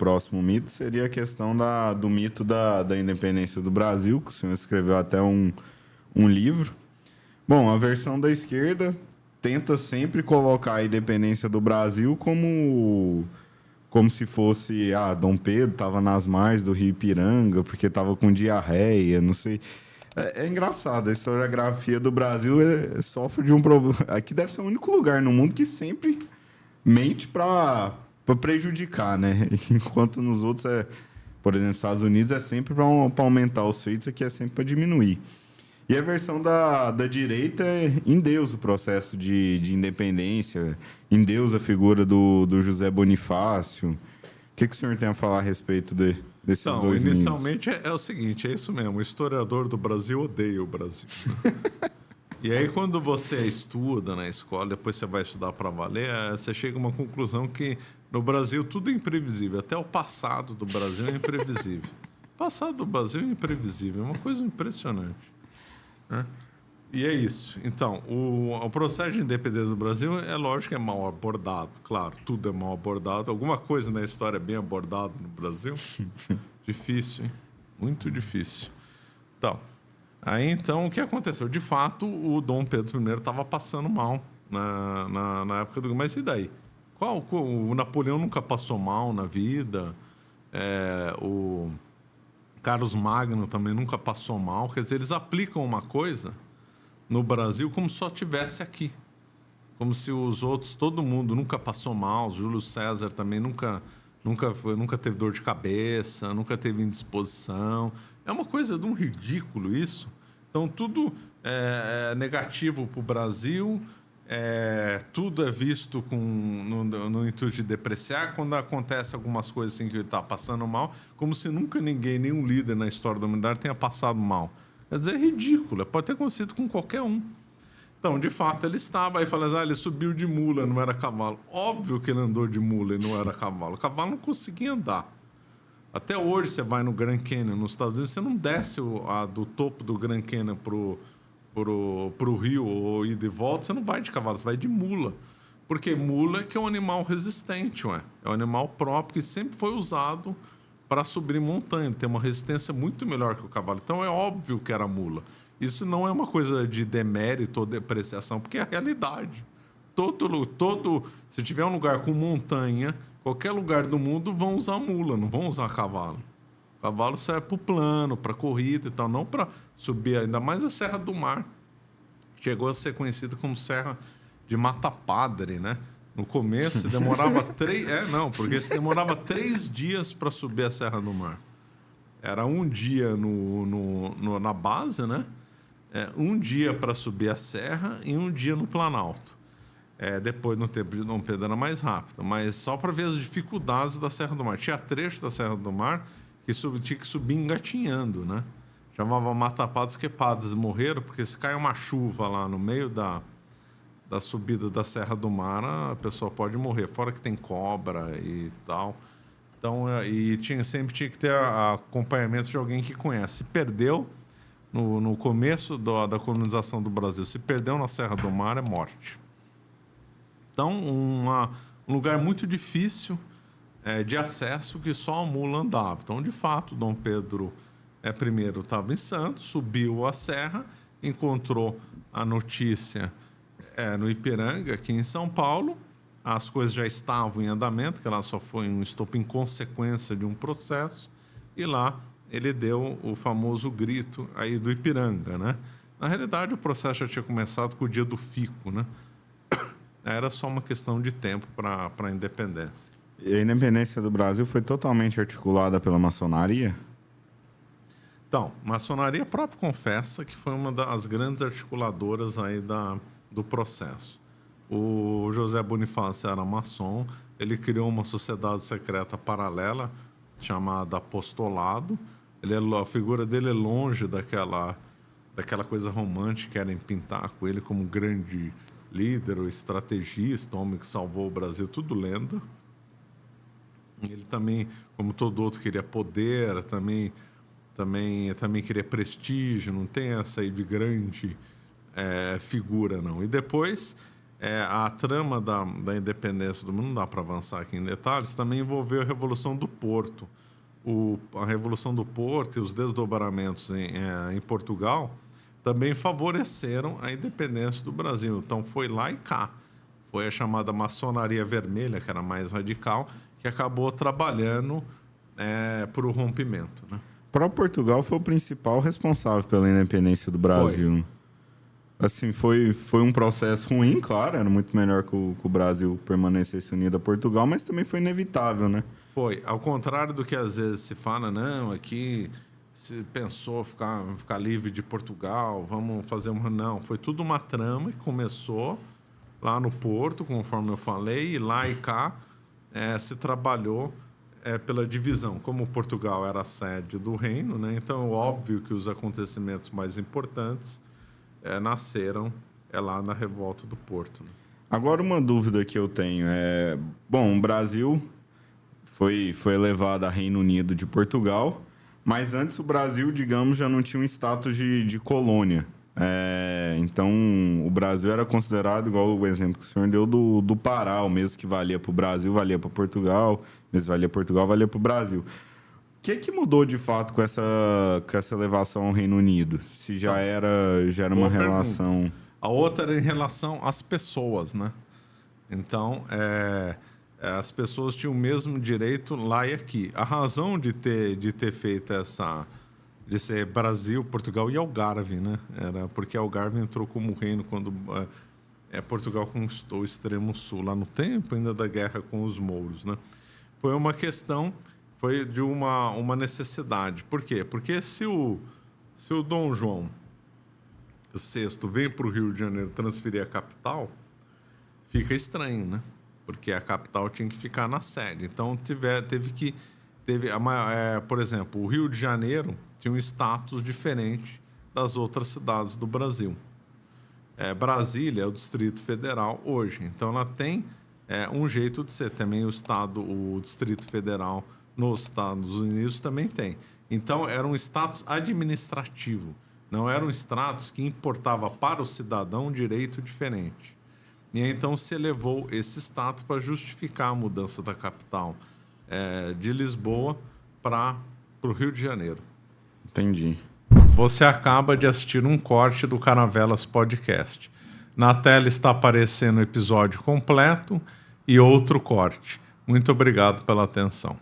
próximo mito seria a questão do mito da independência do Brasil, que o senhor escreveu até um livro. Bom, a versão da esquerda tenta sempre colocar a independência do Brasil como se fosse, Dom Pedro estava nas margens do Rio Ipiranga porque estava com diarreia, não sei. É engraçado, a historiografia do Brasil sofre de um problema. Aqui deve ser o único lugar no mundo que sempre mente para prejudicar, né? Enquanto nos outros, por exemplo, Estados Unidos é sempre para aumentar os feitos, aqui é sempre para diminuir. E a versão da direita endeusa o processo de independência, endeusa a figura do José Bonifácio. O que o senhor tem a falar a respeito desses dois mitos? Inicialmente é o seguinte, é isso mesmo, o historiador do Brasil odeia o Brasil. E aí, quando você estuda na escola, depois você vai estudar para valer, você chega a uma conclusão que no Brasil tudo é imprevisível, até o passado do Brasil é imprevisível. O passado do Brasil é imprevisível, é uma coisa impressionante. E é isso. Então, o processo de independência do Brasil é lógico que é mal abordado. Claro, tudo é mal abordado. Alguma coisa na história é bem abordada no Brasil? Difícil, hein? Muito difícil. Então, o que aconteceu? De fato, o Dom Pedro I estava passando mal na época do... Mas e daí? O Napoleão nunca passou mal na vida. O Carlos Magno também nunca passou mal. Quer dizer, eles aplicam uma coisa no Brasil como se só tivesse aqui. Como se os outros, todo mundo nunca passou mal. Júlio César também nunca teve dor de cabeça, nunca teve indisposição. É uma coisa de um ridículo isso. Então, tudo é negativo para o Brasil, tudo é visto no intuito de depreciar. Quando acontece algumas coisas assim que ele está passando mal, como se nunca ninguém, nenhum líder na história da humanidade tenha passado mal. Quer dizer, é ridículo. Pode ter acontecido com qualquer um. Então, de fato, ele estava aí falando, ele subiu de mula, não era cavalo. Óbvio que ele andou de mula e não era cavalo. O cavalo não conseguia andar. Até hoje, você vai no Grand Canyon, nos Estados Unidos, você não desce do topo do Grand Canyon pro rio ou ir de volta, você não vai de cavalo, você vai de mula. Porque mula é que é um animal resistente, é um animal próprio que sempre foi usado para subir montanha, tem uma resistência muito melhor que o cavalo. Então, é óbvio que era mula. Isso não é uma coisa de demérito ou depreciação, porque é a realidade. Se tiver um lugar com montanha, qualquer lugar do mundo vão usar mula, não vão usar cavalo. Cavalo serve para o plano, para corrida e tal, não para subir, ainda mais a Serra do Mar. Chegou a ser conhecida como Serra de Mata Padre, né? No começo, demorava porque você demorava 3 dias para subir a Serra do Mar. Era um dia na base, né? Um dia para subir a serra e um dia no Planalto. Depois, no tempo de Dom Pedro, era mais rápido. Mas só para ver as dificuldades da Serra do Mar. Tinha trecho da Serra do Mar que tinha que subir engatinhando, né? Chamava matapados que padres morreram, porque se cai uma chuva lá no meio da subida da Serra do Mar, a pessoa pode morrer. Fora que tem cobra e tal. Então, sempre tinha que ter acompanhamento de alguém que conhece. Se perdeu no começo da colonização do Brasil, se perdeu na Serra do Mar, é morte. Então, um lugar muito difícil de acesso que só a mula andava. Então, de fato, Dom Pedro I estava em Santos, subiu a serra, encontrou a notícia no Ipiranga, aqui em São Paulo. As coisas já estavam em andamento, que ela só foi um estopim consequência de um processo, e lá ele deu o famoso grito aí do Ipiranga, né? Na realidade, o processo já tinha começado com o dia do fico, né? Era só uma questão de tempo para a independência. E a independência do Brasil foi totalmente articulada pela maçonaria? Então, maçonaria própria confessa que foi uma das grandes articuladoras aí do processo. O José Bonifácio era maçom, ele criou uma sociedade secreta paralela chamada Apostolado. A figura dele é longe daquela coisa romântica que era em pintar com ele como grande líder, ou estrategista, homem que salvou o Brasil, tudo lenda. Ele também, como todo outro, queria poder, também queria prestígio, não tem essa aí de grande figura, não. E depois, a trama da independência do mundo, não dá para avançar aqui em detalhes, também envolveu a Revolução do Porto. A Revolução do Porto e os desdobramentos em Portugal também favoreceram a independência do Brasil. Então, foi lá e cá. Foi a chamada maçonaria vermelha, que era mais radical, que acabou trabalhando para o rompimento. Né? O próprio Portugal foi o principal responsável pela independência do Brasil. Assim, foi um processo ruim, claro, era muito melhor que o Brasil permanecesse unido a Portugal, mas também foi inevitável, né? Foi. Ao contrário do que às vezes se fala, não, aqui se pensou ficar livre de Portugal, vamos fazer uma... Não, foi tudo uma trama que começou lá no Porto, conforme eu falei, e lá e cá se trabalhou pela divisão. Como Portugal era a sede do reino, né? Então é óbvio que os acontecimentos mais importantes nasceram lá na Revolta do Porto. Né? Agora, uma dúvida que eu tenho é... Bom, o Brasil foi elevado a Reino Unido de Portugal, mas antes o Brasil, digamos, já não tinha um status de colônia. Então, o Brasil era considerado, igual o exemplo que o senhor deu, do Pará, o mesmo que valia para o Brasil, valia para Portugal, o mesmo que valia para Portugal, valia para o Brasil. O que mudou de fato com essa elevação ao Reino Unido? Se já era uma relação... Pergunta. A outra era em relação às pessoas, né? Então, as pessoas tinham o mesmo direito lá e aqui. A razão de ter feito de ser Brasil, Portugal e Algarve, né? Era porque Algarve entrou como reino quando Portugal conquistou o extremo sul, lá no tempo ainda da guerra com os mouros, né? Foi uma questão... Foi de uma necessidade. Por quê? Porque se o Dom João VI vem para o Rio de Janeiro transferir a capital, fica estranho, né? Porque a capital tinha que ficar na sede. Então, por exemplo, o Rio de Janeiro tinha um status diferente das outras cidades do Brasil. Brasília é o Distrito Federal hoje. Então, ela tem um jeito de ser. Também o Distrito Federal nos Estados Unidos também tem. Então, era um status administrativo. Não era um status que importava para o cidadão um direito diferente. E então se elevou esse status para justificar a mudança da capital de Lisboa para o Rio de Janeiro. Entendi. Você acaba de assistir um corte do Caravelas Podcast. Na tela está aparecendo o episódio completo e outro corte. Muito obrigado pela atenção.